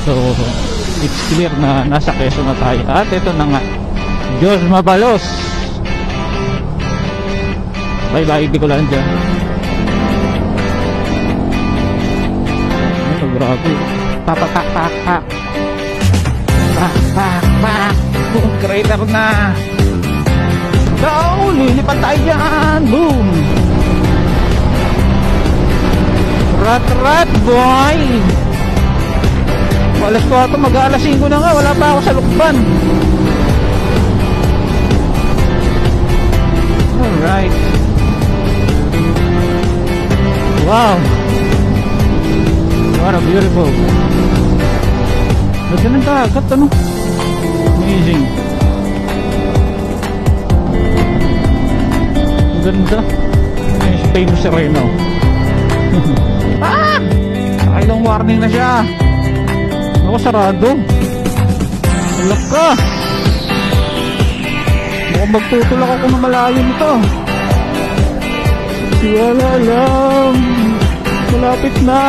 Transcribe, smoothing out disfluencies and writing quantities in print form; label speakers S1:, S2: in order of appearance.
S1: So it's clear na nasa Quezon na tayo. At ito na nga, Diyos mabalos. Bye bye Bicolano dyan. Ano, grabe. Papapak. Pak. Boom, crater na. So, lilipad tayo dyan. Boom. Rat boy. Alas 4, mag-aalas 5 na nga. Wala pa ako sa lukban. Alright. Wow. What a beautiful. Lagyan ng dagat, ano? Amazing. Ang ganda. Yung famous Sereno. Ah! Nakailang warning na siya. Ako, sarado. Alak ka. Mukhang magtutulak ako na malayo nito. Wala lang. Malapit na.